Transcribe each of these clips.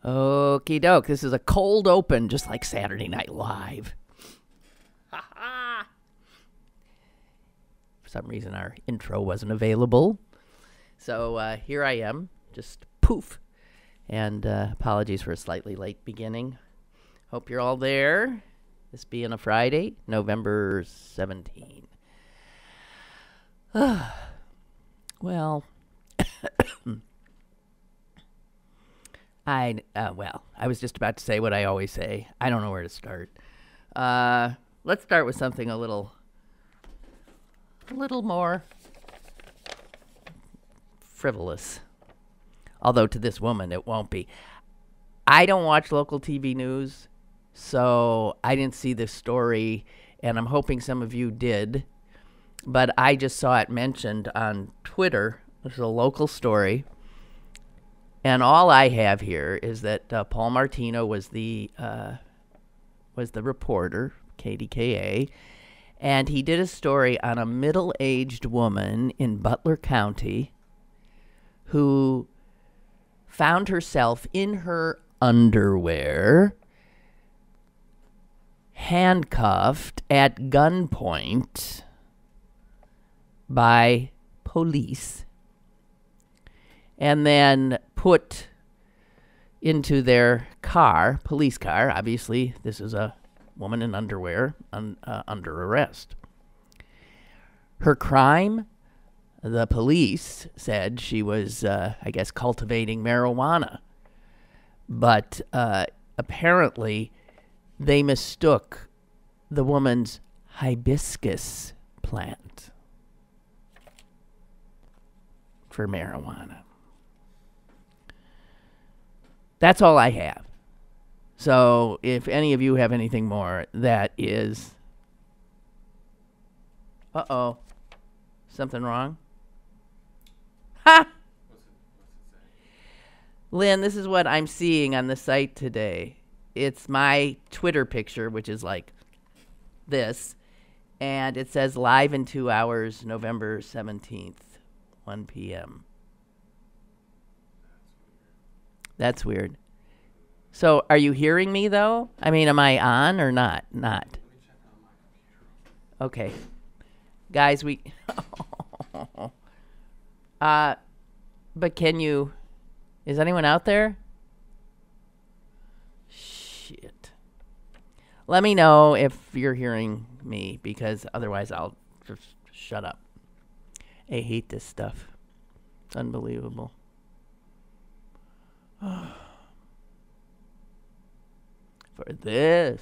Okie doke. This is a cold open, just like Saturday Night Live. Ha ha! For some reason, our intro wasn't available. So here I am, just poof. And apologies for a slightly late beginning. Hope you're all there. This being a Friday, November 17. Well, I was just about to say what I always say. I don't know where to start. Let's start with something a little more frivolous. Although to this woman, it won't be. I don't watch local TV news, so I didn't see this story, and I'm hoping some of you did. But I just saw it mentioned on Twitter. It's a local story. And all I have here is that Paul Martino was the reporter, KDKA, and he did a story on a middle-aged woman in Butler County who found herself in her underwear, handcuffed at gunpoint by police, and then put into their car, police car. Obviously, this is a woman in underwear under arrest. Her crime? The police said she was, I guess, cultivating marijuana. But apparently, they mistook the woman's hibiscus plant for marijuana. That's all I have. So if any of you have anything more, that is... Uh-oh. Something wrong? Ha! Lynn, this is what I'm seeing on the site today. It's my Twitter picture, which is like this. And it says live in 2 hours, November 17th, 1 p.m. That's weird. So are you hearing me, though? I mean, am I on or not? Not. Okay. Guys, we... but can you... Is anyone out there? Shit. Let me know if you're hearing me, because otherwise I'll just shut up. I hate this stuff. It's unbelievable. For this,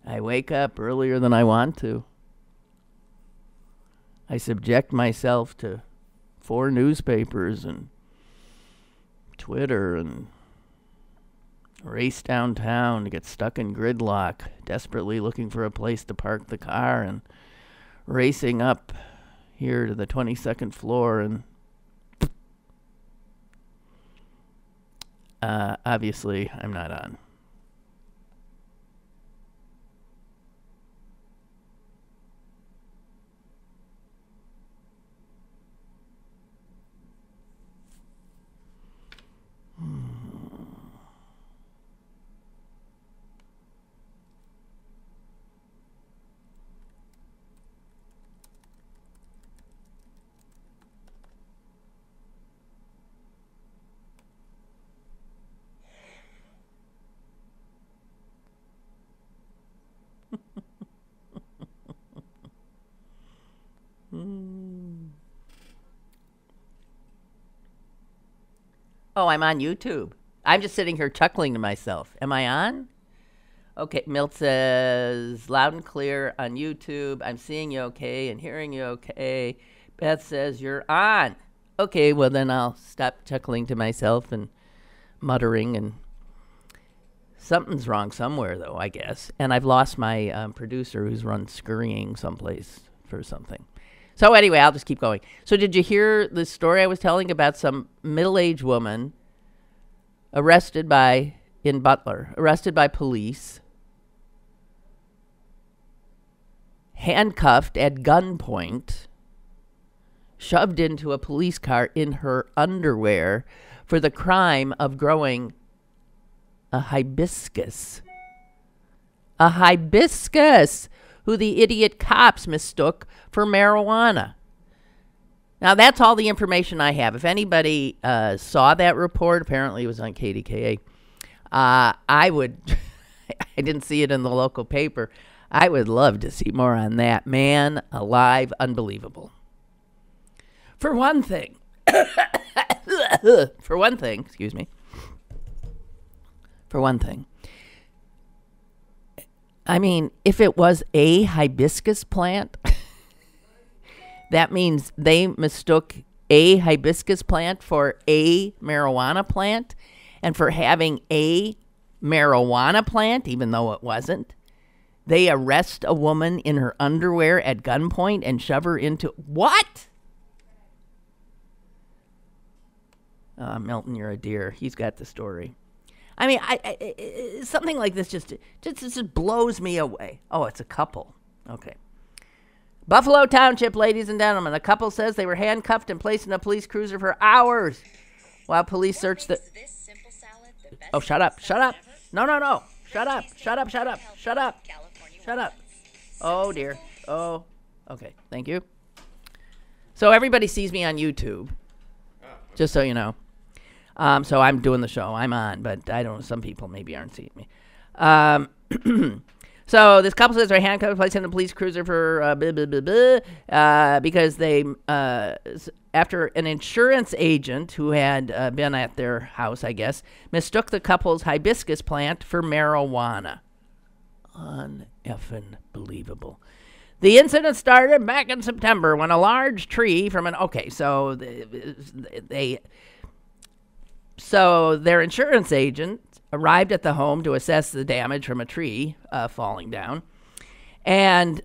I wake up earlier than I want to. I subject myself to 4 newspapers and Twitter and race downtown to get stuck in gridlock, desperately looking for a place to park the car, and racing up here to the 22nd floor, and obviously I'm not on. Oh, I'm on YouTube. I'm just sitting here chuckling to myself. Am I on? Okay, Milt says, loud and clear on YouTube. I'm seeing you okay and hearing you okay. Beth says, you're on. Okay, well then I'll stop chuckling to myself and muttering. And something's wrong somewhere, though, I guess. And I've lost my producer who's run scurrying someplace for something. So anyway, I'll just keep going. So did you hear the story I was telling about some middle-aged woman arrested in Butler, arrested by police, handcuffed at gunpoint, shoved into a police car in her underwear for the crime of growing a hibiscus. A hibiscus, who the idiot cops mistook for marijuana. Now, that's all the information I have. If anybody saw that report, apparently it was on KDKA, I would, I didn't see it in the local paper. I would love to see more on that. Man alive, unbelievable. For one thing, excuse me. For one thing, I mean, if it was a hibiscus plant, that means they mistook a hibiscus plant for a marijuana plant. And for having a marijuana plant, even though it wasn't, they arrest a woman in her underwear at gunpoint and shove her into... What? Milton, you're a dear. He's got the story. I mean, something like this just blows me away. Oh, it's a couple. Okay. Buffalo Township, ladies and gentlemen. A couple says they were handcuffed and placed in a police cruiser for hours while police searched the... Oh, shut up. Shut up. No. Shut up. Shut up. Shut up. Shut up. Shut up. Oh, dear. Oh, okay. Thank you. So everybody sees me on YouTube, just so you know. So I'm doing the show. I'm on, but I don't know. Some people maybe aren't seeing me. So this couple says they're handcuffed, placed in a police cruiser for because they, after an insurance agent who had been at their house, I guess, mistook the couple's hibiscus plant for marijuana. Uneffing believable. The incident started back in September when a large tree from an... Okay, so So their insurance agent arrived at the home to assess the damage from a tree falling down. And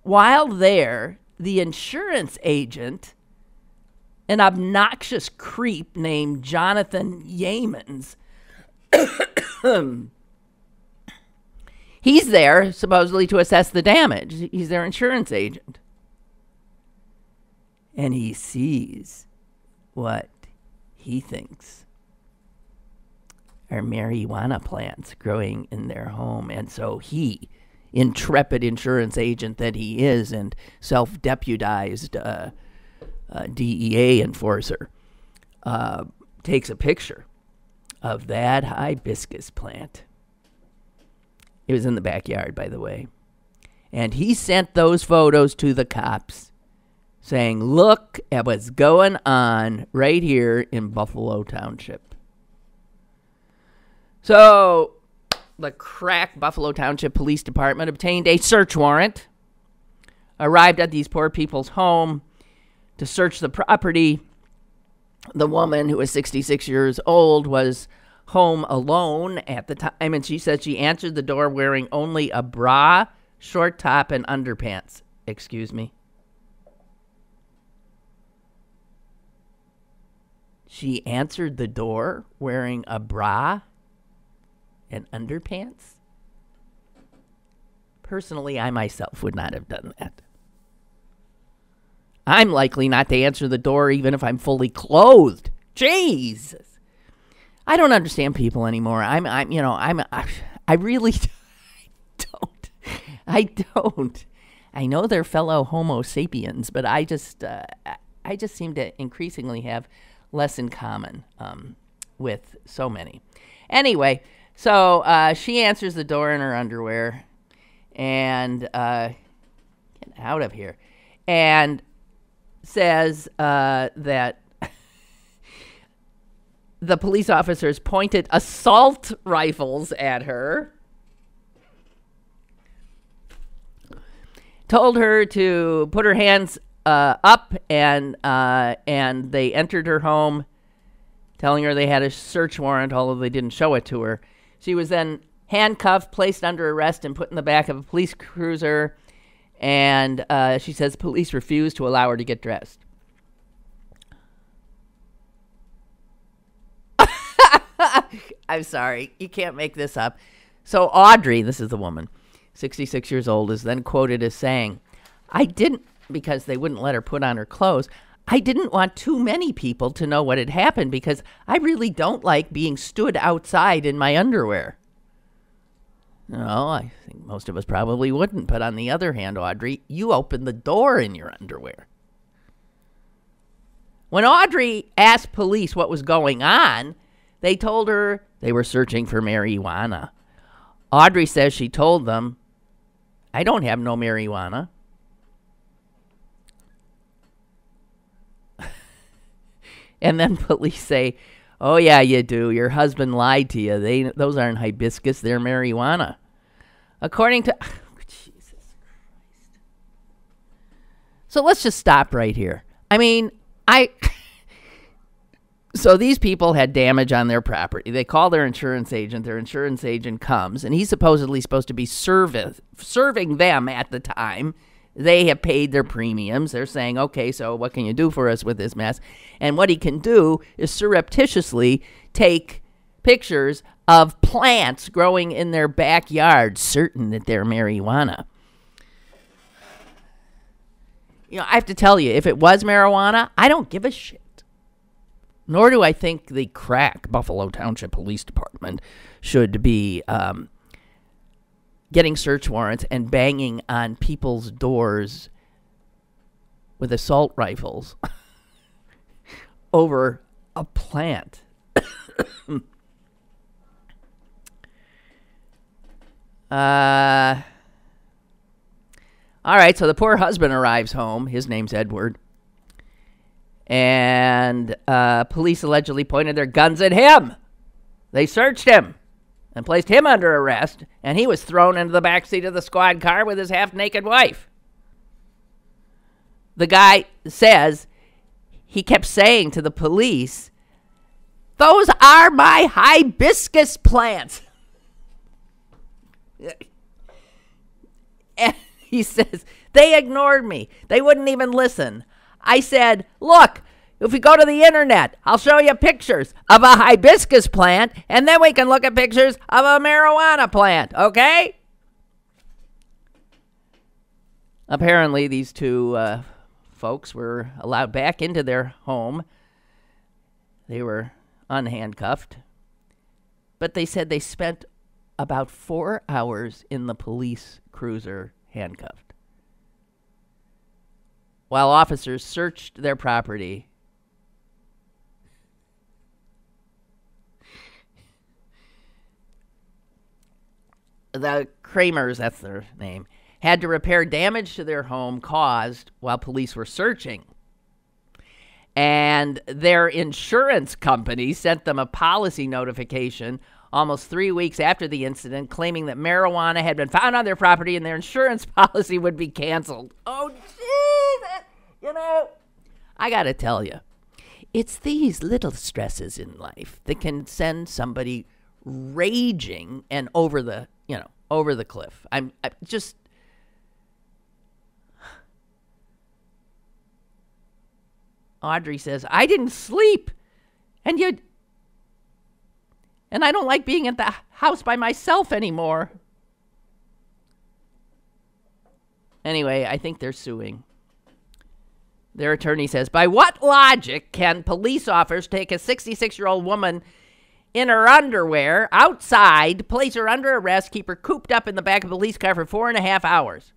while there, the insurance agent, an obnoxious creep named Jonathan Yeamans, he's there supposedly to assess the damage. He's their insurance agent. And he sees what he thinks are marijuana plants growing in their home. And so he, intrepid insurance agent that he is and self-deputized DEA enforcer, takes a picture of that hibiscus plant. It was in the backyard, by the way. And he sent those photos to the cops saying, look at what's going on right here in Buffalo Township. So the crack Buffalo Township Police Department obtained a search warrant, arrived at these poor people's home to search the property. The woman, who was 66 years old, was home alone at the time, and she said she answered the door wearing only a bra, short top, and underpants. Excuse me. She answered the door wearing a bra and underpants? Personally, I myself would not have done that. I'm likely not to answer the door even if I'm fully clothed. Jesus. I don't understand people anymore. I really don't. I don't. I know they're fellow Homo sapiens, but I just seem to increasingly have less in common with so many. Anyway, so she answers the door in her underwear and get out of here, and says that the police officers pointed assault rifles at her, told her to put her hands up, and they entered her home, telling her they had a search warrant, although they didn't show it to her. She was then handcuffed, placed under arrest, and put in the back of a police cruiser. And she says police refused to allow her to get dressed. I'm sorry. You can't make this up. So Audrey, this is the woman, 66 years old, is then quoted as saying, I didn't because they wouldn't let her put on her clothes. I didn't want too many people to know what had happened because I really don't like being stood outside in my underwear. No, I think most of us probably wouldn't. But on the other hand, Audrey, you opened the door in your underwear. When Audrey asked police what was going on, they told her they were searching for marijuana. Audrey says she told them, I don't have no marijuana. And then police say, oh, yeah, you do. Your husband lied to you. Those aren't hibiscus. They're marijuana. According to... Jesus Christ. So let's just stop right here. I mean, So these people had damage on their property. They call their insurance agent. Their insurance agent comes, and he's supposedly supposed to be serving them at the time. They have paid their premiums. They're saying, okay, so what can you do for us with this mess? And what he can do is surreptitiously take pictures of plants growing in their backyard, certain that they're marijuana. You know, I have to tell you, if it was marijuana, I don't give a shit. Nor do I think the crack Buffalo Township Police Department should be getting search warrants and banging on people's doors with assault rifles over a plant. All right, so the poor husband arrives home. His name's Edward. And police allegedly pointed their guns at him. They searched him and placed him under arrest, and he was thrown into the backseat of the squad car with his half-naked wife. The guy says he kept saying to the police, those are my hibiscus plants. And he says, they ignored me. They wouldn't even listen. I said, look, if we go to the internet, I'll show you pictures of a hibiscus plant, and then we can look at pictures of a marijuana plant, okay? Apparently, these two folks were allowed back into their home. They were unhandcuffed. But they said they spent about 4 hours in the police cruiser handcuffed, while officers searched their property. The Kramers, that's their name, had to repair damage to their home caused while police were searching. And their insurance company sent them a policy notification almost 3 weeks after the incident, claiming that marijuana had been found on their property and their insurance policy would be canceled. Oh, Jesus! You know, I got to tell you, it's these little stresses in life that can send somebody raging and over the cliff. I'm just... Audrey says, I didn't sleep. And I don't like being at the house by myself anymore. Anyway, I think they're suing. Their attorney says, by what logic can police officers take a 66-year-old woman in her underwear outside, place her under arrest, keep her cooped up in the back of a police car for 4.5 hours?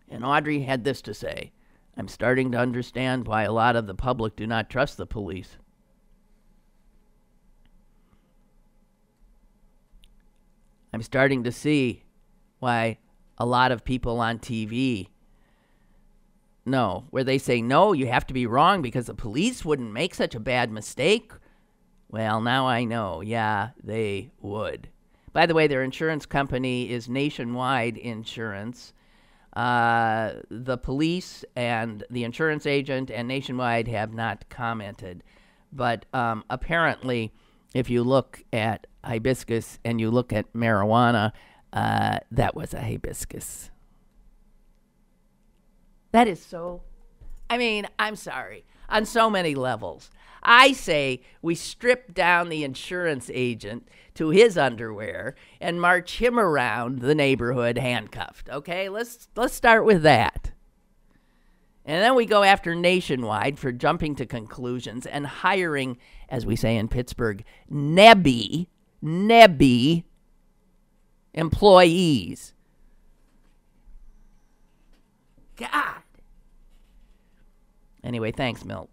And Audrey had this to say, I'm starting to understand why a lot of the public do not trust the police. I'm starting to see why a lot of people on TV where they say, no, you have to be wrong because the police wouldn't make such a bad mistake. Well, now I know. Yeah, they would. By the way, their insurance company is Nationwide Insurance. The police and the insurance agent and Nationwide have not commented. But apparently, if you look at hibiscus and you look at marijuana, that was a hibiscus. That is so... I mean, I'm sorry. On so many levels. I say we strip down the insurance agent to his underwear and march him around the neighborhood handcuffed. Okay, let's start with that. And then we go after Nationwide for jumping to conclusions and hiring, as we say in Pittsburgh, nebby employees. God. Anyway, thanks, Milt.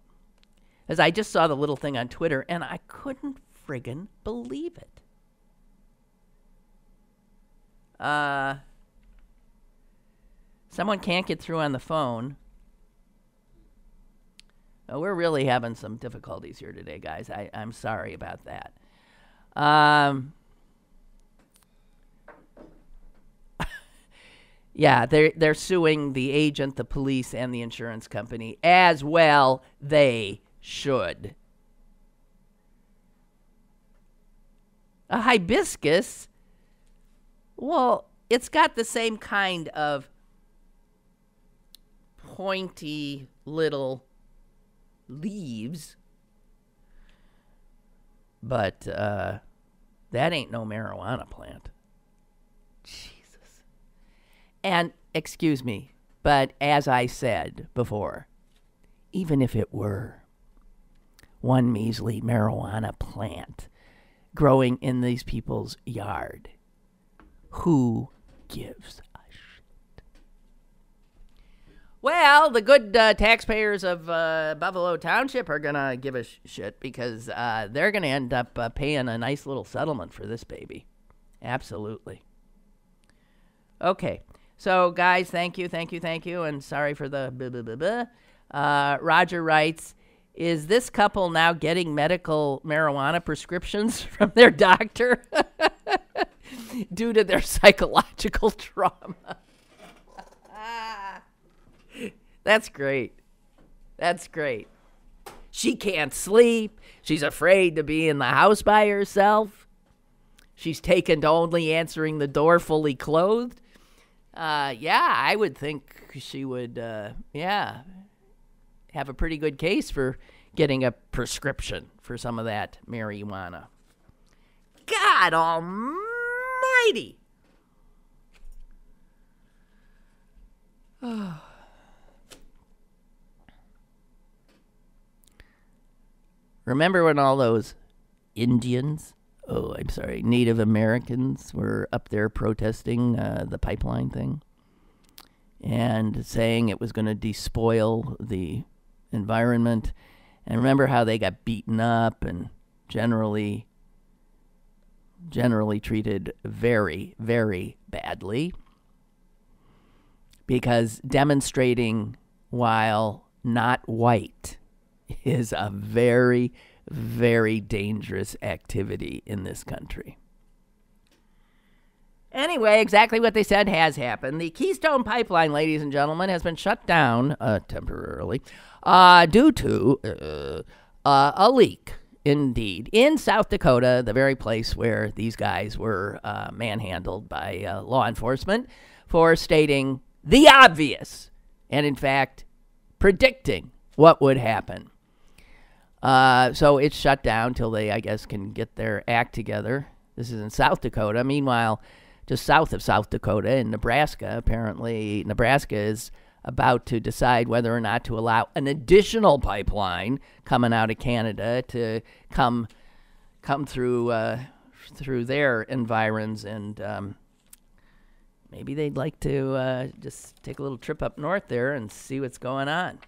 As I just saw the little thing on Twitter, and I couldn't friggin' believe it. Someone can't get through on the phone. Oh, we're really having some difficulties here today, guys. I'm sorry about that. Yeah, they're suing the agent, the police, and the insurance company as well. They should. A hibiscus? Well, it's got the same kind of pointy little leaves, but that ain't no marijuana plant. Jesus. And excuse me, but as I said before, even if it were one measly marijuana plant growing in these people's yard, who gives a shit? Well, the good taxpayers of Buffalo Township are going to give a shit because they're going to end up paying a nice little settlement for this baby. Absolutely. Okay. So, guys, thank you, and sorry for the blah, blah, blah, blah. Roger writes, is this couple now getting medical marijuana prescriptions from their doctor due to their psychological trauma? That's great. That's great. She can't sleep. She's afraid to be in the house by herself. She's taken to only answering the door fully clothed. Yeah, I would think she would, have a pretty good case for getting a prescription for some of that marijuana. God almighty! Remember when all those Native Americans were up there protesting the pipeline thing and saying it was going to despoil the environment? And remember how they got beaten up and generally treated very, very badly because demonstrating while not white is a very, very dangerous activity in this country. Anyway, exactly what they said has happened. The Keystone Pipeline, ladies and gentlemen, has been shut down temporarily due to a leak, indeed, in South Dakota, the very place where these guys were manhandled by law enforcement for stating the obvious and, in fact, predicting what would happen. So it's shut down till they, I guess, can get their act together. This is in South Dakota. Meanwhile, just south of South Dakota in Nebraska, apparently Nebraska is about to decide whether or not to allow an additional pipeline coming out of Canada to come through their environs, and maybe they'd like to just take a little trip up north there and see what's going on.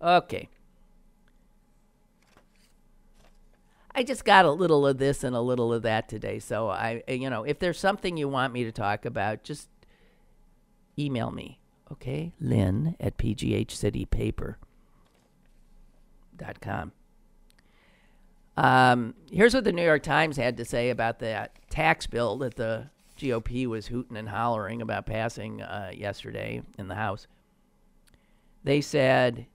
Okay. I just got a little of this and a little of that today. So if there's something you want me to talk about, just email me. Okay? Lynn at pghcitypaper.com. Here's what the New York Times had to say about that tax bill that the GOP was hooting and hollering about passing yesterday in the House. They said,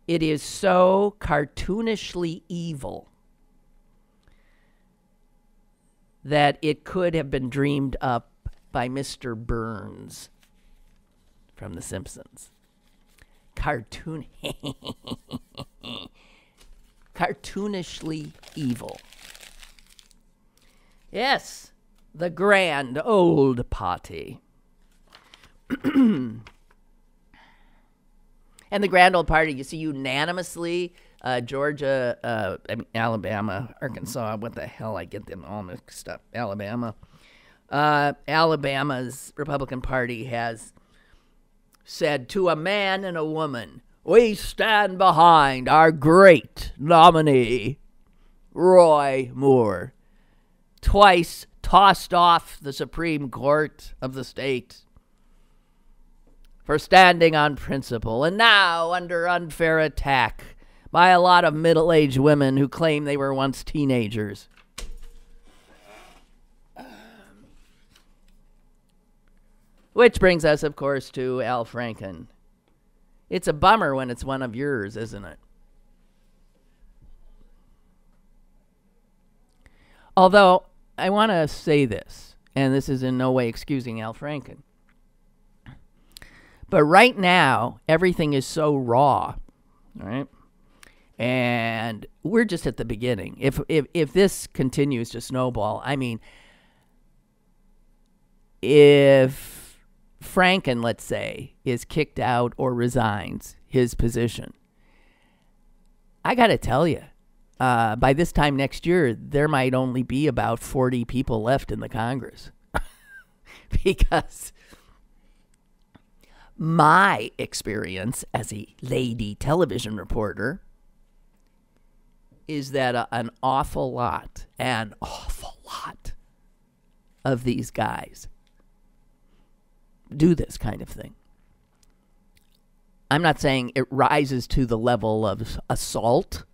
it is so cartoonishly evil that it could have been dreamed up by Mr. Burns from The Simpsons. cartoonishly evil. Yes, the grand old party. And the grand old party, you see unanimously, Georgia, Alabama, Arkansas, what the hell, I get them all mixed up, Alabama. Alabama's Republican Party has said to a man and a woman, we stand behind our great nominee, Roy Moore, twice tossed off the Supreme Court of the state for standing on principle, and now under unfair attack by a lot of middle-aged women who claim they were once teenagers. Which brings us, of course, to Al Franken. It's a bummer when it's one of yours, isn't it? Although, I want to say this, and this is in no way excusing Al Franken. But right now, everything is so raw, all right? And we're just at the beginning. If this continues to snowball, I mean, if Franken, let's say, is kicked out or resigns his position, I got to tell you, by this time next year, there might only be about 40 people left in the Congress. Because my experience as a lady television reporter is that an awful lot of these guys do this kind of thing. I'm not saying it rises to the level of assault,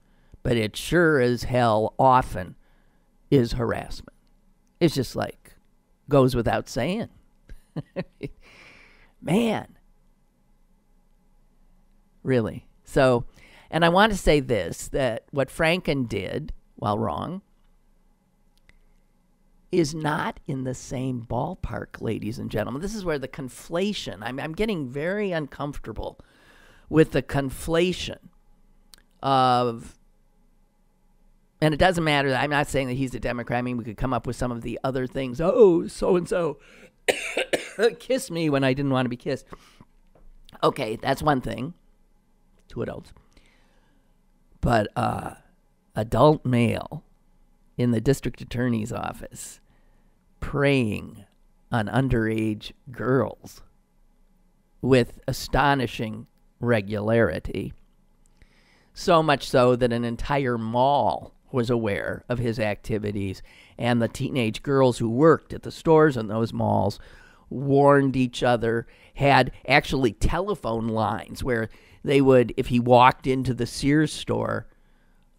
but it sure as hell often is harassment. It's just like, goes without saying. Man. Really. So, and I want to say this, that what Franken did, while wrong, is not in the same ballpark, ladies and gentlemen. This is where the conflation, I'm getting very uncomfortable with the conflation of, and it doesn't matter, I'm not saying that he's a Democrat. I mean, we could come up with some of the other things. Oh, so-and-so kissed me when I didn't want to be kissed. Okay, that's one thing. Two adults. But adult male in the district attorney's office preying on underage girls with astonishing regularity. So much so that an entire mall was aware of his activities, and the teenage girls who worked at the stores in those malls warned each other, had actually telephone lines where they would, if he walked into the Sears store,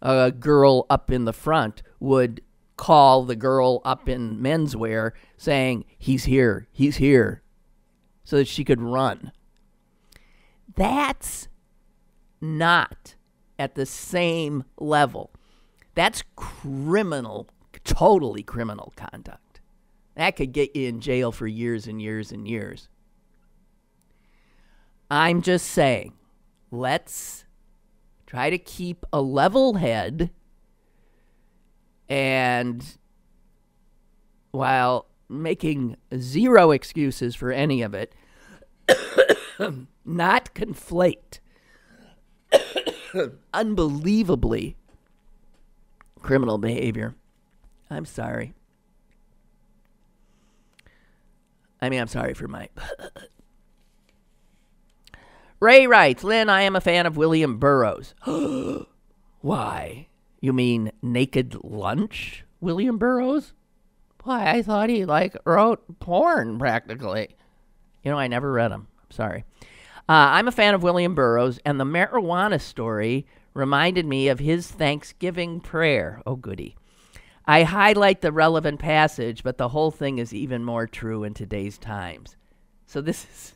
a girl up in the front would call the girl up in menswear saying, he's here, so that she could run. That's not at the same level. That's criminal, totally criminal conduct. That could get you in jail for years and years and years. I'm just saying, let's try to keep a level head, and while making zero excuses for any of it, not conflate unbelievably criminal behavior. I'm sorry. I'm sorry for my... Ray writes, Lynn, I am a fan of William Burroughs. Why? You mean Naked Lunch, William Burroughs? Why, I thought he, wrote porn, practically. I never read him. Sorry. I'm a fan of William Burroughs, and the marijuana story reminded me of his Thanksgiving prayer. Oh, goody. I highlight the relevant passage, but the whole thing is even more true in today's times. So this is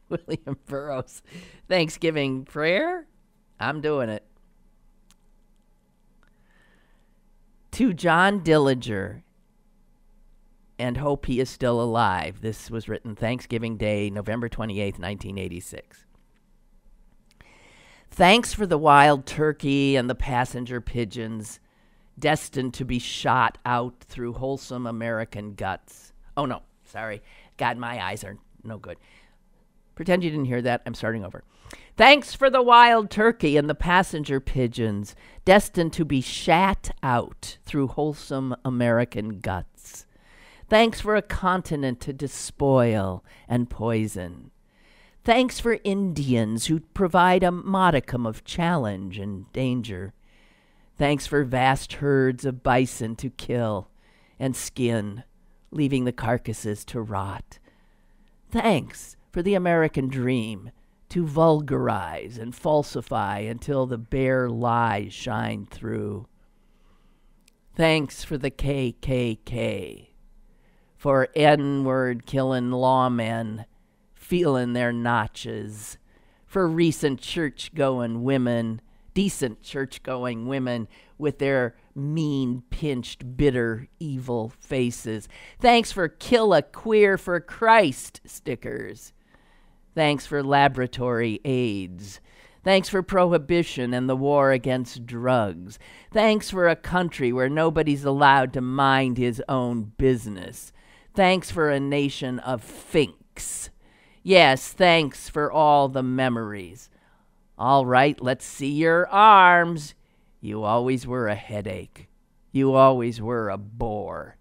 William Burroughs' Thanksgiving prayer. I'm doing it. To John Dillinger, and hope he is still alive. This was written Thanksgiving Day, November 28th, 1986. Thanks for the wild turkey and the passenger pigeons, destined to be shot out through wholesome American guts. Oh, no, sorry. God, my eyes are no good. Pretend you didn't hear that. I'm starting over. Thanks for the wild turkey and the passenger pigeons, destined to be shat out through wholesome American guts. Thanks for a continent to despoil and poison. Thanks for Indians who provide a modicum of challenge and danger. Thanks for vast herds of bison to kill and skin, leaving the carcasses to rot. Thanks for the American dream to vulgarize and falsify until the bare lies shine through. Thanks for the KKK, for N-word killing lawmen feeling their notches, for recent church-going women, decent church-going women with their mean, pinched, bitter, evil faces. Thanks for Kill a Queer for Christ stickers. Thanks for laboratory aids. Thanks for prohibition and the war against drugs. Thanks for a country where nobody's allowed to mind his own business. Thanks for a nation of finks. Yes, thanks for all the memories. All right, let's see your arms. You always were a headache. You always were a bore.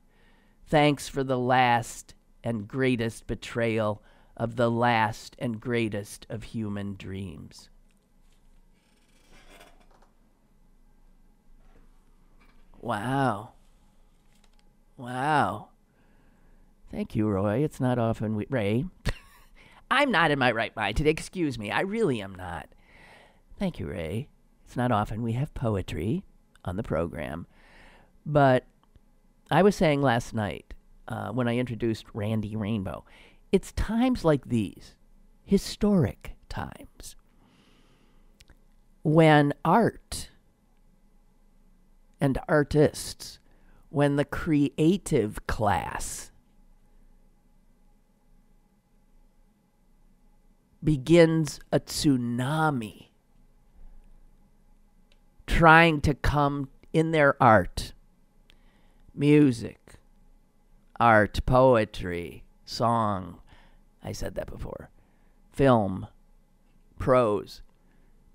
Thanks for the last and greatest betrayal of the last and greatest of human dreams. Wow. Wow. Thank you, Roy. It's not often Ray. I'm not in my right mind today. Excuse me. I really am not. Thank you, Ray. It's not often we have poetry on the program. But I was saying last night when I introduced Randy Rainbow, it's times like these, historic times, when art and artists, when the creative class begins a tsunami trying to come in their art, music, art, poetry, song, I said that before, film, prose,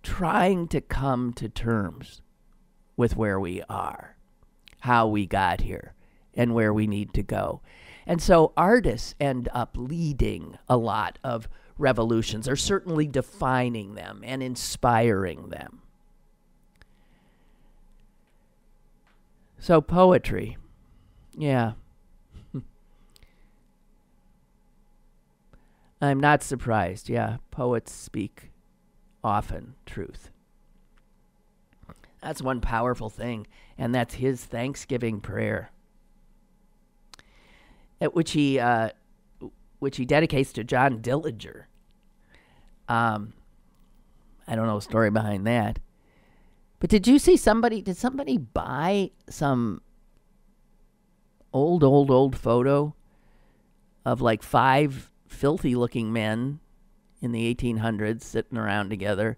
trying to come to terms with where we are, how we got here, and where we need to go. And so artists end up leading a lot of revolutions, or certainly defining them and inspiring them. So poetry, yeah. I'm not surprised. Yeah, poets speak often truth. That's one powerful thing, and that's his Thanksgiving prayer, at which he dedicates to John Dillinger. I don't know the story behind that, but did you see did somebody buy some old photo of like 5 filthy-looking men in the 1800s sitting around together,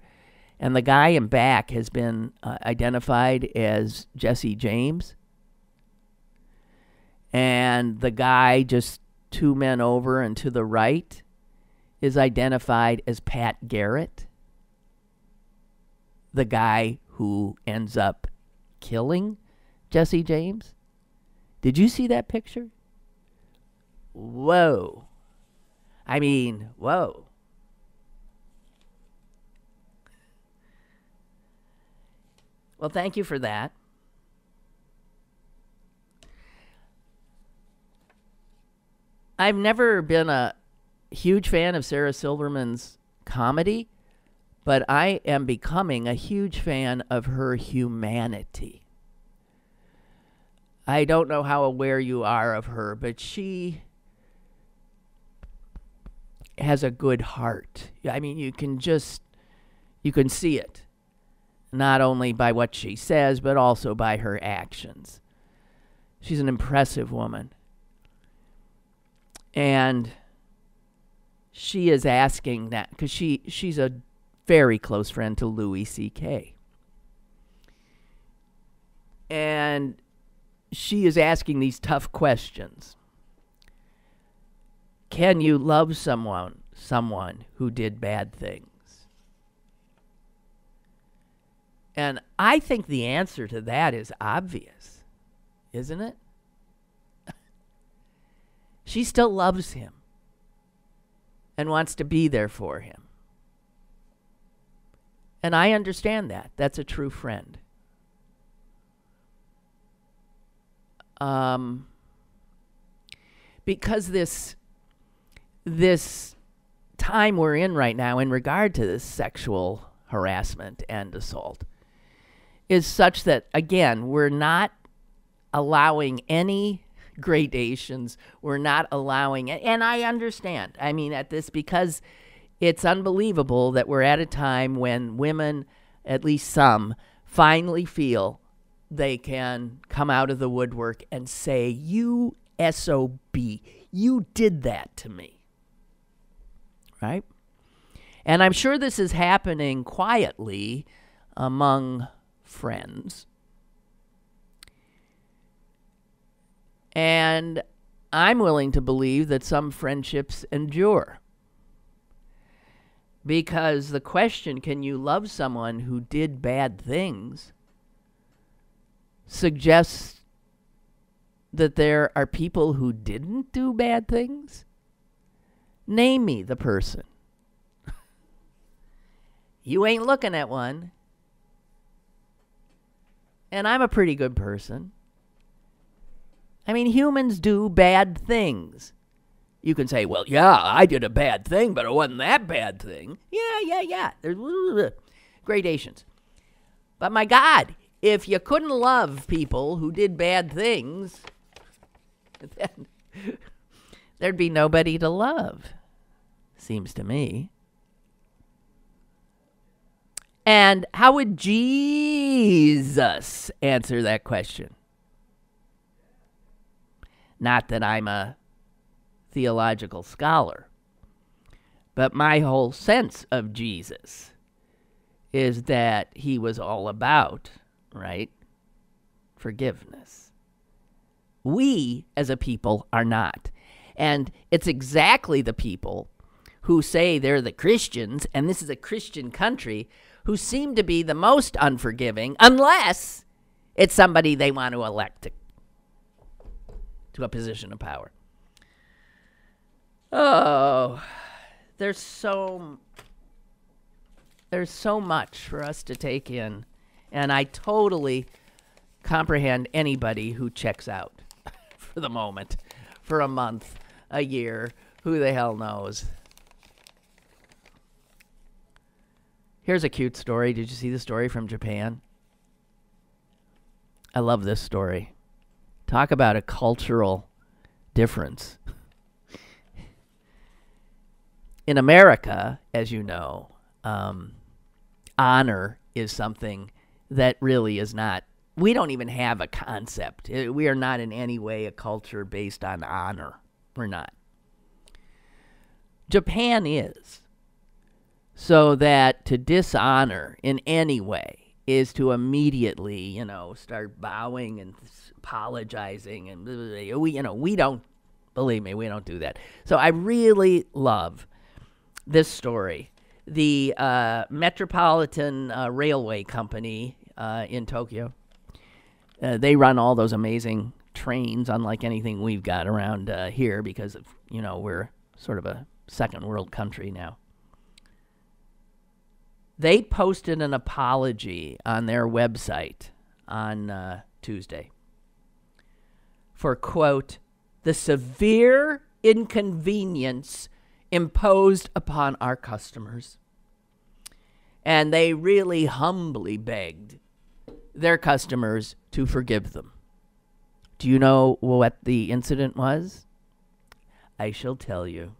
and the guy in back has been identified as Jesse James, and the guy just 2 men over and to the right is identified as Pat Garrett, the guy who ends up killing Jesse James. Did you see that picture? Whoa. I mean, whoa. Well, thank you for that. I've never been a huge fan of Sarah Silverman's comedy, but I am becoming a huge fan of her humanity. I don't know how aware you are of her, but she has a good heart. I mean, you can see it, not only by what she says, but also by her actions. She's an impressive woman. And she is asking that, because she's a very close friend to Louis C.K. And she is asking these tough questions. Can you love someone who did bad things? And I think the answer to that is obvious, isn't it? She still loves him and wants to be there for him. And I understand that. That's a true friend. Because this time we're in right now in regard to this sexual harassment and assault is such that, again, we're not allowing any gradations. We're not allowing it. And I understand. I mean, at this, because it's unbelievable that we're at a time when women, at least some, finally feel they can come out of the woodwork and say, you SOB, you did that to me. Right? And I'm sure this is happening quietly among friends. And I'm willing to believe that some friendships endure. Because the question, can you love someone who did bad things, suggests that there are people who didn't do bad things? Name me the person. You ain't looking at one. And I'm a pretty good person. I mean, humans do bad things. You can say, well, yeah, I did a bad thing, but it wasn't that bad thing. Yeah. There's gradations. But my God, if you couldn't love people who did bad things, then there'd be nobody to love, seems to me. And how would Jesus answer that question? Not that I'm a theological scholar, but my whole sense of Jesus is that he was all about, right, forgiveness. We, as a people, are not. And it's exactly the people who say they're the Christians, and this is a Christian country, who seem to be the most unforgiving, unless it's somebody they want to elect to a position of power. Oh, there's so much for us to take in, and I totally comprehend anybody who checks out for the moment, for a month, a year, who the hell knows. Here's a cute story. Did you see the story from Japan? I love this story. Talk about a cultural difference. In America, as you know, honor is something that really is not, we don't even have a concept. We are not in any way a culture based on honor. We're not. Japan is. So that to dishonor in any way is to immediately, start bowing and apologizing. And we don't, believe me, we don't do that. So I really love this story. The Metropolitan Railway Company in Tokyo, they run all those amazing trains, unlike anything we've got around here, because of, we're sort of a second world country now. They posted an apology on their website on Tuesday for, quote, the severe inconvenience imposed upon our customers. And they really humbly begged their customers to forgive them. Do you know what the incident was? I shall tell you.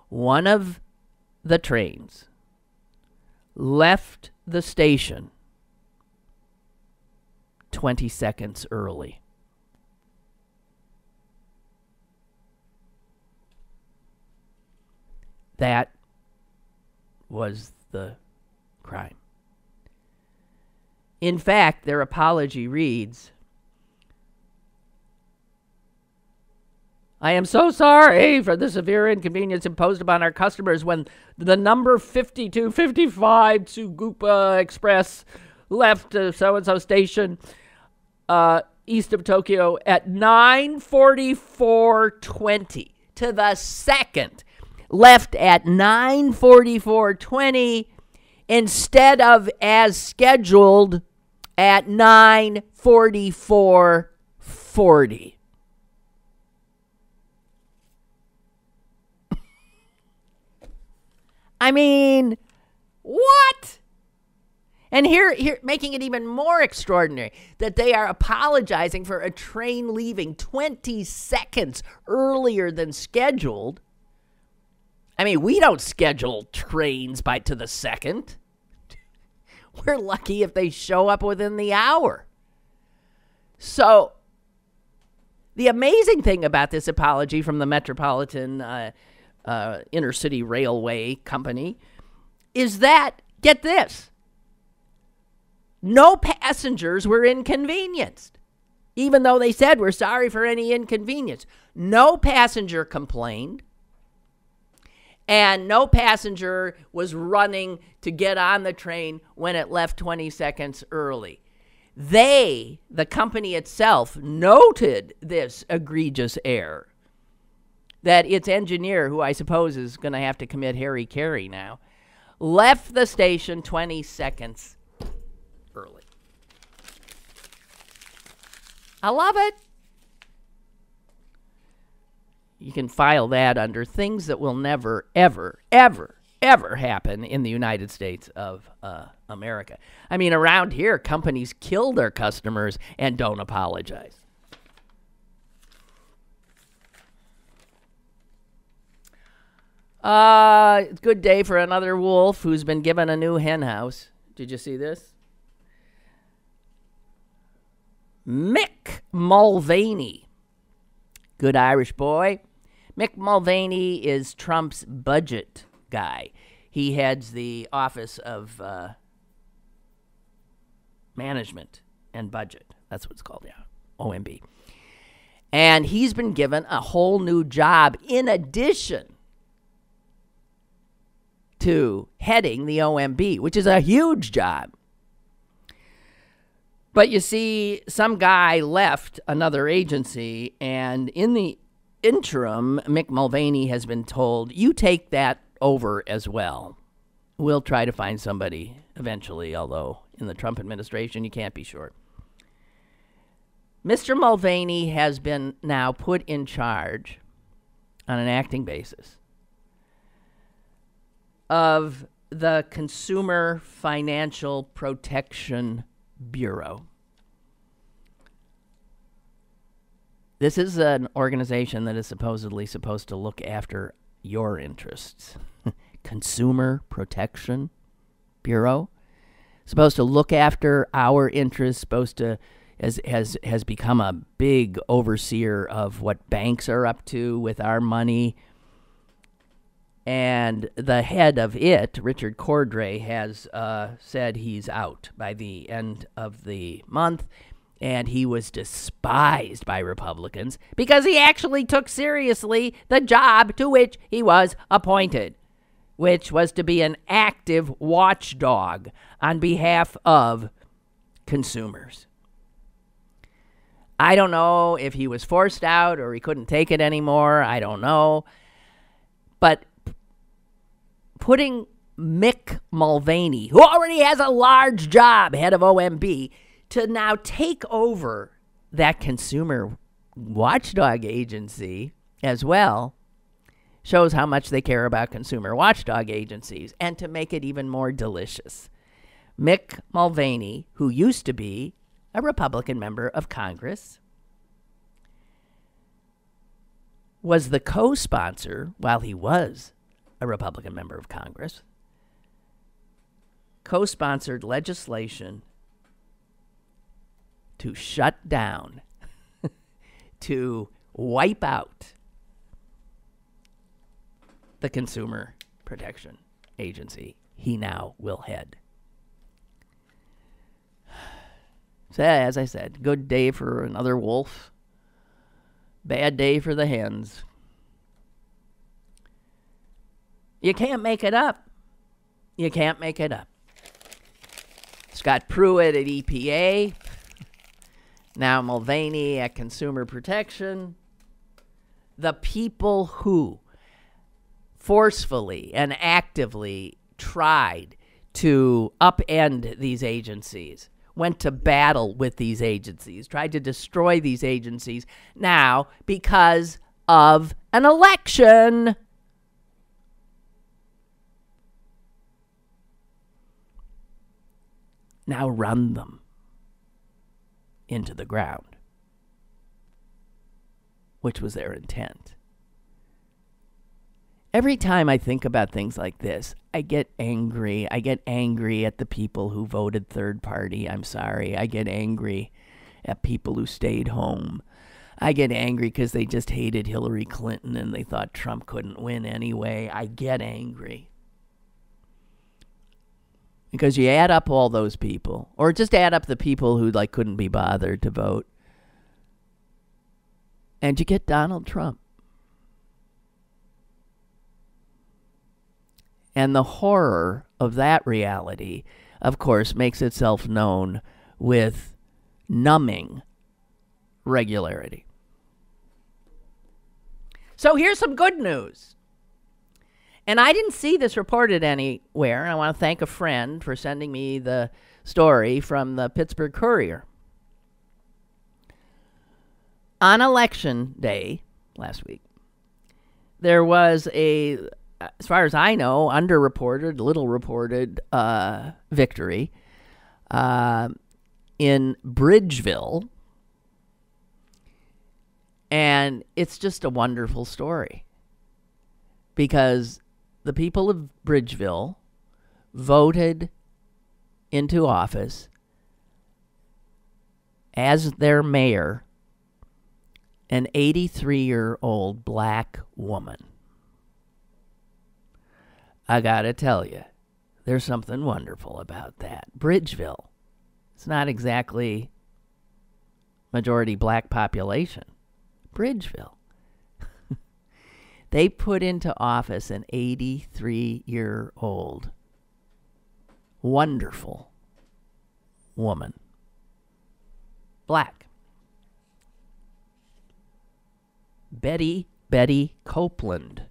One of the trains left the station 20 seconds early. That was the crime. In fact, their apology reads, "I am so sorry for the severe inconvenience imposed upon our customers when the number 5255 Tsukuba Express left so-and-so station east of Tokyo at 9:44:20 to the second. Left at 9:44:20 instead of as scheduled at 9:44:40. I mean, what? And here, making it even more extraordinary that they are apologizing for a train leaving 20 seconds earlier than scheduled. I mean, we don't schedule trains to the second. We're lucky if they show up within the hour. So, the amazing thing about this apology from the Metropolitan Intercity Railway Company is that, get this, no passengers were inconvenienced. Even though they said, we're sorry for any inconvenience. No passenger complained. And no passenger was running to get on the train when it left 20 seconds early. The company itself, noted this egregious error. That its engineer, who I suppose is going to have to commit hara-kiri now, left the station 20 seconds early. I love it. You can file that under things that will never, ever, ever, ever happen in the United States of America. I mean, around here, companies kill their customers and don't apologize. It's a good day for another wolf who's been given a new hen house. Did you see this? Mick Mulvaney. Good Irish boy. Mick Mulvaney is Trump's budget guy. He heads the Office of Management and Budget. That's what it's called, yeah. OMB. And he's been given a whole new job in addition to heading the OMB, which is a huge job. But you see, some guy left another agency, and in the interim, Mick Mulvaney has been told, you take that over as well. We'll try to find somebody eventually, although in the Trump administration, you can't be sure. Mr. Mulvaney has been now put in charge on an acting basis of the Consumer Financial Protection Bureau. This is an organization that is supposedly supposed to look after your interests. Consumer Protection Bureau. Supposed to look after our interests, supposed to has become a big overseer of what banks are up to with our money. And the head of it, Richard Cordray, has said he's out by the end of the month. And he was despised by Republicans because he actually took seriously the job to which he was appointed, which was to be an active watchdog on behalf of consumers. I don't know if he was forced out or he couldn't take it anymore. I don't know. But putting Mick Mulvaney, who already has a large job, head of OMB, to now take over that consumer watchdog agency as well, shows how much they care about consumer watchdog agencies. And to make it even more delicious, Mick Mulvaney, who used to be a Republican member of Congress, was the co-sponsor, while he was a Republican member of Congress, co-sponsored legislation to shut down, to wipe out the Consumer Protection Agency he now will head. So, as I said, good day for another wolf. Bad day for the hens. You can't make it up. You can't make it up. Scott Pruitt at EPA. Now Mulvaney at Consumer Protection. The people who forcefully and actively tried to upend these agencies, went to battle with these agencies, tried to destroy these agencies, now because of an election. Now run them into the ground, which was their intent. Every time I think about things like this, I get angry. I get angry at the people who voted third party. I'm sorry. I get angry at people who stayed home. I get angry because they just hated Hillary Clinton and they thought Trump couldn't win anyway. I get angry. Because you add up all those people, or just add up the people who couldn't be bothered to vote, and you get Donald Trump. And the horror of that reality, of course, makes itself known with numbing regularity. So here's some good news. And I didn't see this reported anywhere. I want to thank a friend for sending me the story from the Pittsburgh Courier. On Election Day last week, there was a, as far as I know, underreported, little reported victory in Bridgeville. And it's just a wonderful story because the people of Bridgeville voted into office as their mayor an 83-year-old black woman. I gotta tell you, there's something wonderful about that. Bridgeville, it's not exactly majority black population. Bridgeville. They put into office an 83-year-old wonderful woman. Black. Betty Copeland.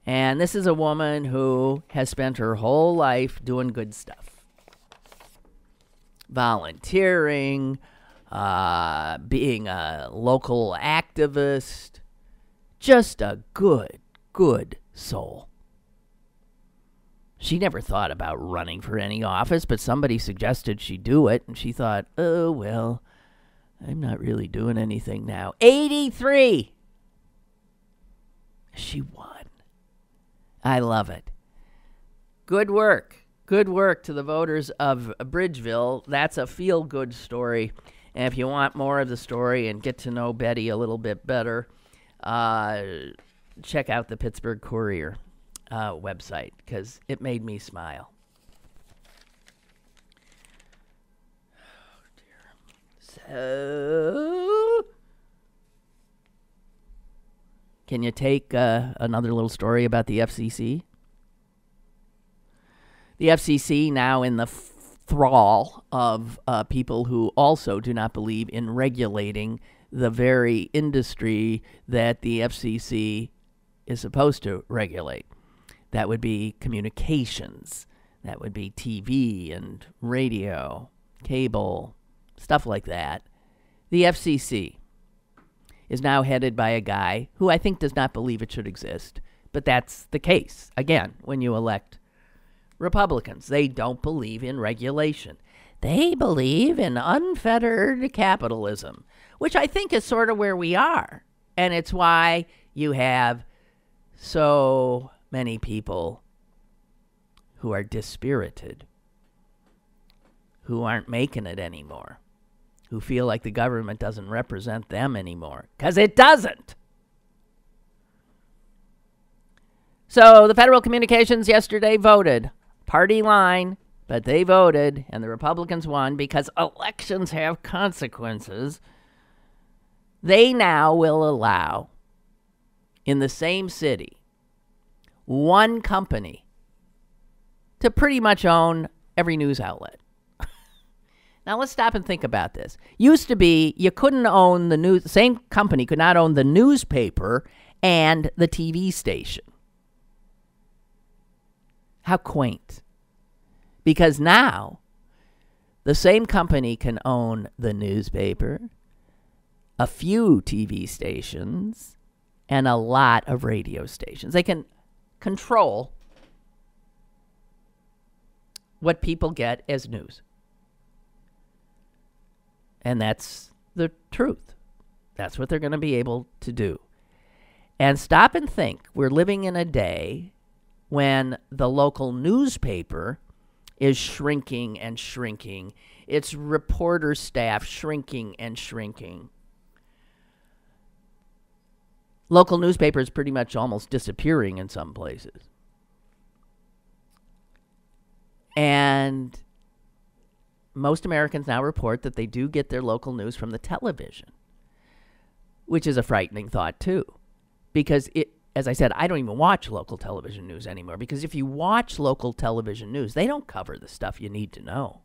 And this is a woman who has spent her whole life doing good stuff. Volunteering, being a local activist. Just a good soul. She never thought about running for any office, but somebody suggested she do it, and she thought, oh, well, I'm not really doing anything now. 83! She won. I love it. Good work. Good work to the voters of Bridgeville. That's a feel-good story. And if you want more of the story and get to know Betty a little bit better, check out the Pittsburgh Courier website because it made me smile. Oh, dear. So, can you take another little story about the FCC? The FCC now in the thrall of people who also do not believe in regulating the very industry that the FCC is supposed to regulate. That would be communications. That would be TV and radio, cable, stuff like that. The FCC is now headed by a guy who I think does not believe it should exist. But that's the case, again, when you elect Republicans. They don't believe in regulation. They believe in unfettered capitalism, which I think is sort of where we are. And it's why you have so many people who are dispirited, who aren't making it anymore, who feel like the government doesn't represent them anymore, because it doesn't. So the Federal Communications yesterday voted. Party line, but they voted, and the Republicans won because elections have consequences. They now will allow, in the same city, one company to pretty much own every news outlet. Now let's stop and think about this. Used to be you couldn't own the news, the same company could not own the newspaper and the TV station. How quaint. Because now the same company can own the newspaper, a few TV stations, and a lot of radio stations. They can control what people get as news. And that's the truth. That's what they're going to be able to do. And stop and think. We're living in a day when the local newspaper is shrinking and shrinking. Its reporter staff shrinking and shrinking. Local newspaper is pretty much almost disappearing in some places. And most Americans now report that they do get their local news from the television, which is a frightening thought too. Because as I said, I don't even watch local television news anymore, because if you watch local television news, they don't cover the stuff you need to know.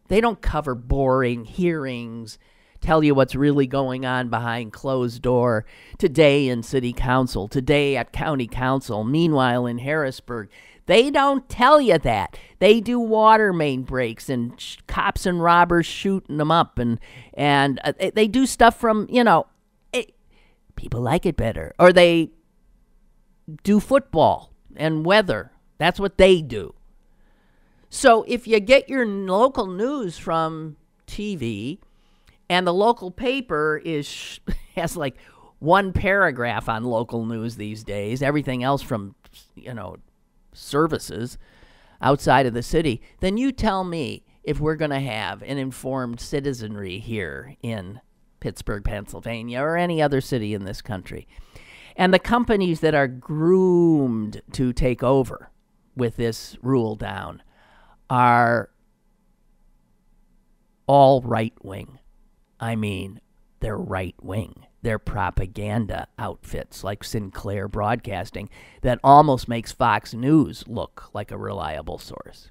They don't cover boring hearings, tell you what's really going on behind closed door, today in city council, today at county council, meanwhile in Harrisburg. They don't tell you that. They do water main breaks and cops and robbers shooting them up, and they do stuff from, people like it better. Or they do football and weather. That's what they do. So if you get your local news from TV and the local paper has like one paragraph on local news these days, everything else from, services outside of the city, then you tell me if we're going to have an informed citizenry here in Pittsburgh, Pennsylvania, or any other city in this country. And the companies that are groomed to take over with this rule down are all right-wing. I mean, they're right-wing. They're propaganda outfits like Sinclair Broadcasting that almost makes Fox News look like a reliable source.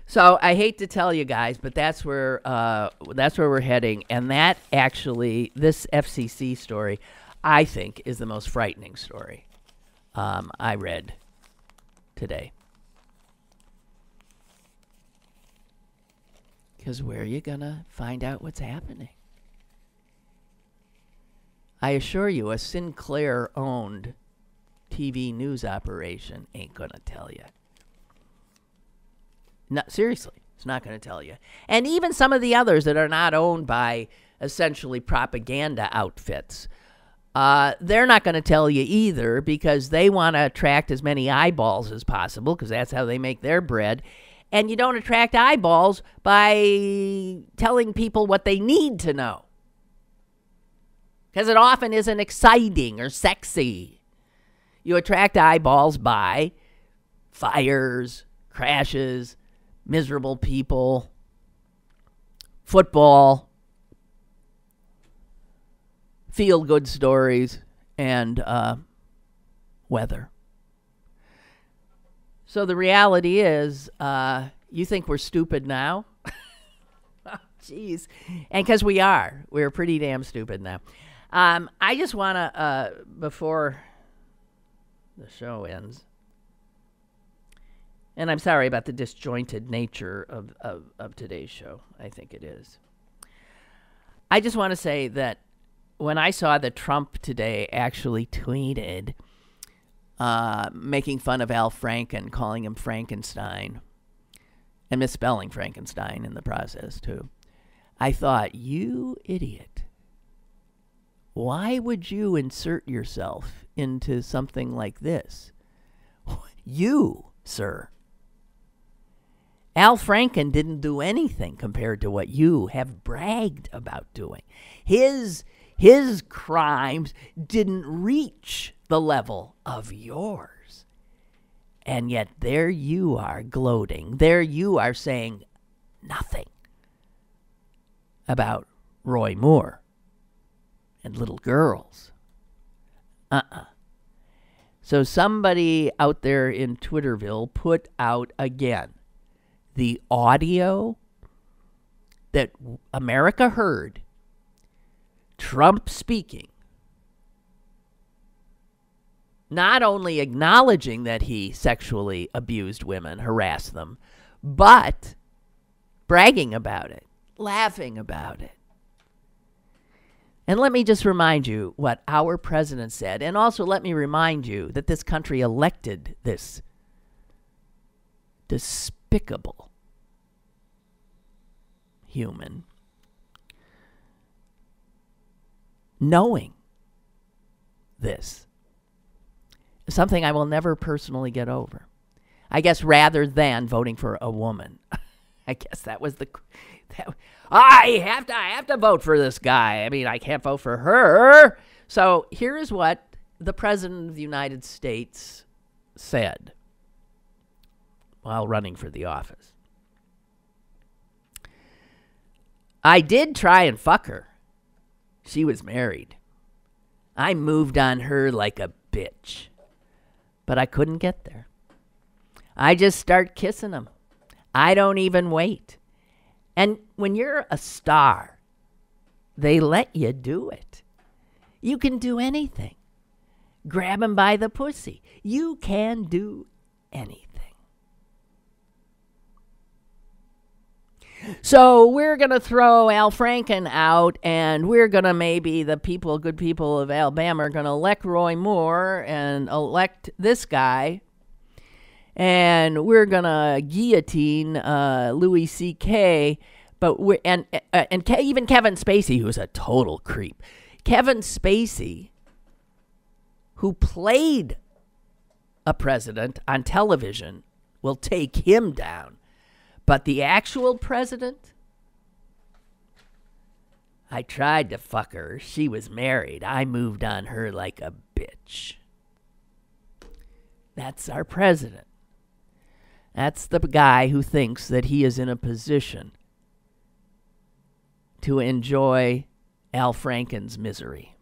So I hate to tell you guys, but that's where we're heading. And that actually, this FCC story, I think, is the most frightening story I read today. Because where are you going to find out what's happening? I assure you, a Sinclair-owned TV news operation ain't going to tell you. No, seriously, it's not going to tell you. And even some of the others that are not owned by essentially propaganda outfits, they're not going to tell you either, because they want to attract as many eyeballs as possible, because that's how they make their bread. And you don't attract eyeballs by telling people what they need to know, because it often isn't exciting or sexy. You attract eyeballs by fires, crashes, miserable people, football, feel-good stories, and weather. So the reality is, you think we're stupid now? Jeez. And because we are. We're pretty damn stupid now. I just want to, before the show ends, and I'm sorry about the disjointed nature of today's show. I think it is. I just want to say that when I saw that Trump today actually tweeted making fun of Al Franken, calling him Frankenstein, and misspelling Frankenstein in the process, too, I thought, you idiot. Why would you insert yourself into something like this? You, sir. Al Franken didn't do anything compared to what you have bragged about doing. His His crimes didn't reach the level of yours. And yet there you are gloating. There you are saying nothing about Roy Moore and little girls. So somebody out there in Twitterville put out again the audio that America heard, Trump speaking, not only acknowledging that he sexually abused women, harassed them, but bragging about it, laughing about it. And let me just remind you what our president said, and also let me remind you that this country elected this despicable human, knowing this. Something I will never personally get over. I guess rather than voting for a woman. I guess that was I have to vote for this guy. I mean, I can't vote for her. So here is what the President of the United States said while running for the office. I did try and fuck her. She was married. I moved on her like a bitch. But I couldn't get there. I just start kissing them. I don't even wait. And when you're a star, they let you do it. You can do anything. Grab him by the pussy. You can do anything. So we're going to throw Al Franken out, and we're going to maybe good people of Alabama are going to elect Roy Moore and elect this guy. And we're going to guillotine Louis C.K., but even Kevin Spacey, who's a total creep. Kevin Spacey, who played a president on television, will take him down. But the actual president, I tried to fuck her. She was married. I moved on her like a bitch. That's our president. That's the guy who thinks that he is in a position to enjoy Al Franken's misery,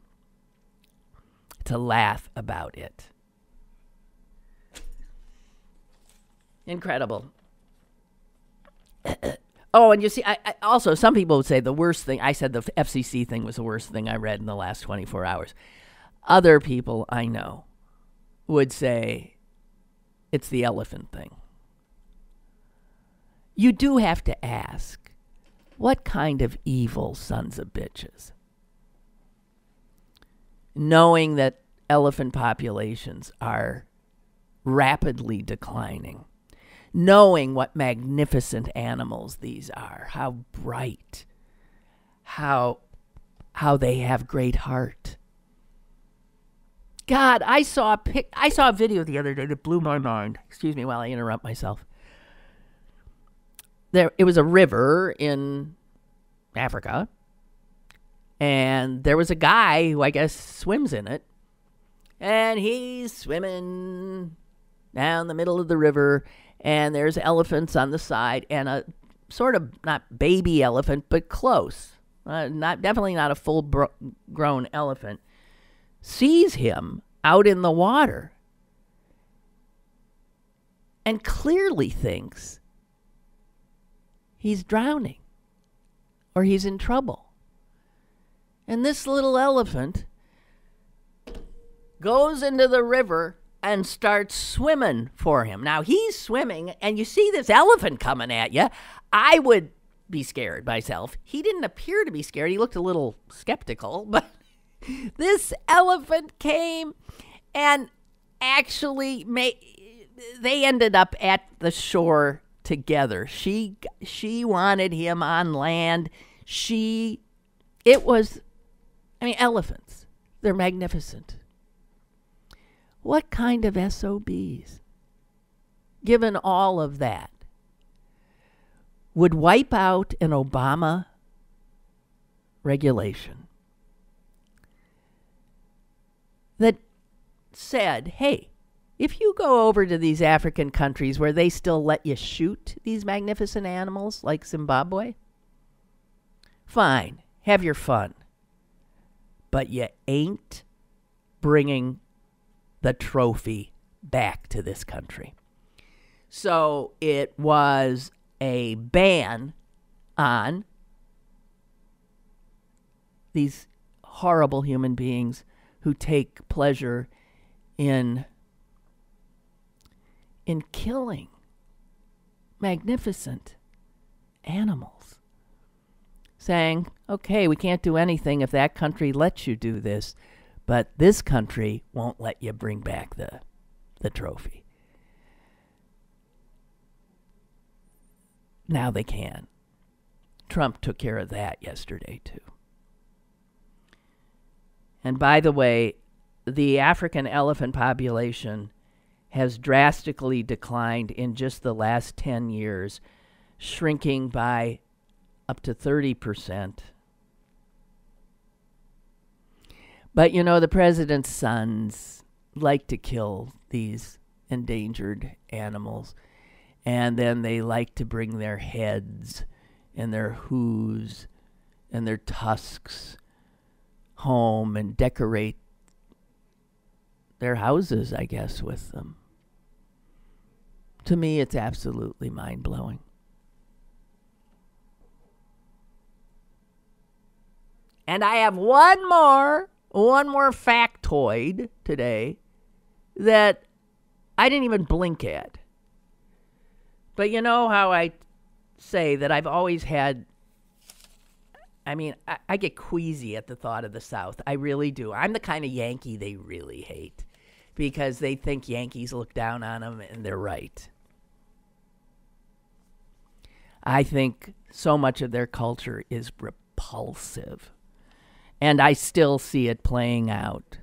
to laugh about it. Incredible. Oh, and you see, I also, some people would say the worst thing, I said the FCC thing was the worst thing I read in the last 24 hours. Other people I know would say it's the elephant thing. You do have to ask, what kind of evil sons of bitches? Knowing that elephant populations are rapidly declining. Knowing what magnificent animals these are, how bright, how they have great heart. God, I saw a video the other day that blew my mind. Excuse me while I interrupt myself. It was a river in Africa, and there was a guy who I guess swims in it, and he's swimming down the middle of the river. And there's elephants on the side, and a sort of not baby elephant, but close. Definitely not a full-grown elephant. Sees him out in the water, and clearly thinks he's drowning, or he's in trouble. And this little elephant goes into the river and starts swimming for him. Now, he's swimming, and you see this elephant coming at you. I would be scared myself. He didn't appear to be scared. He looked a little skeptical, but this elephant came and actually they ended up at the shore together. She wanted him on land. Elephants, they're magnificent. What kind of SOBs, given all of that, would wipe out an Obama regulation that said, hey, if you go over to these African countries where they still let you shoot these magnificent animals like Zimbabwe, fine, have your fun. But you ain't bringing the trophy back to this country. So it was a ban on these horrible human beings who take pleasure in killing magnificent animals. Saying, okay, we can't do anything if that country lets you do this, but this country won't let you bring back the trophy. Now they can. Trump took care of that yesterday, too. And by the way, the African elephant population has drastically declined in just the last 10 years, shrinking by up to 30%. But, you know, the president's sons like to kill these endangered animals. And then they like to bring their heads and their hooves and their tusks home and decorate their houses, I guess, with them. To me, it's absolutely mind-blowing. And I have one more factoid today that I didn't even blink at. But you know how I say that I've always had, I get queasy at the thought of the South. I really do. I'm the kind of Yankee they really hate because they think Yankees look down on them, and they're right. I think so much of their culture is repulsive. And I still see it playing out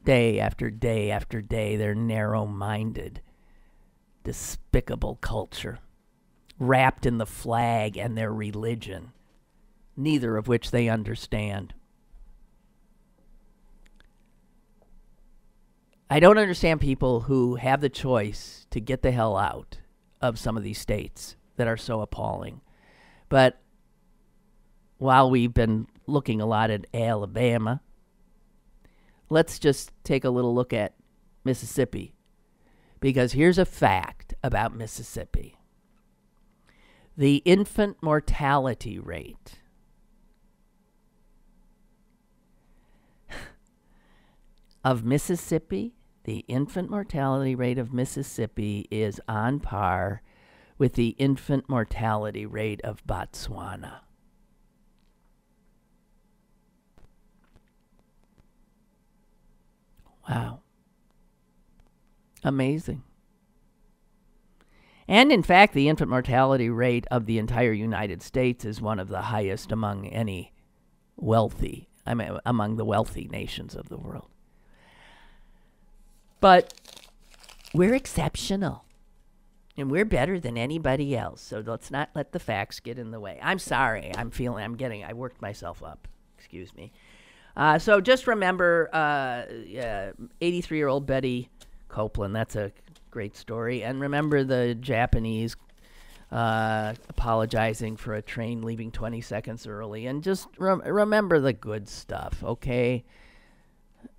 day after day after day, their narrow-minded, despicable culture, wrapped in the flag and their religion, neither of which they understand. I don't understand people who have the choice to get the hell out of some of these states that are so appalling. But while we've been looking a lot at Alabama, let's just take a little look at Mississippi. Because here's a fact about Mississippi. The infant mortality rate of Mississippi, the infant mortality rate of Mississippi is on par with the infant mortality rate of Botswana. Wow. Amazing. And in fact, the infant mortality rate of the entire United States is one of the highest among any wealthy, among the wealthy nations of the world. But we're exceptional. And we're better than anybody else. So let's not let the facts get in the way. I'm sorry. I worked myself up. Excuse me. So just remember 83-year-old Betty Copeland. That's a great story. And remember the Japanese apologizing for a train leaving 20 seconds early. And just remember the good stuff, okay?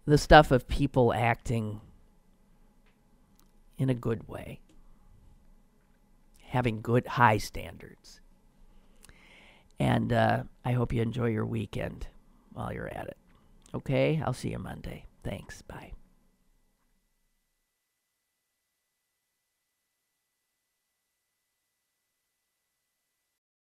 The stuff of people acting in a good way. Having good, high standards. And I hope you enjoy your weekend while you're at it. Okay? I'll see you Monday. Thanks. Bye.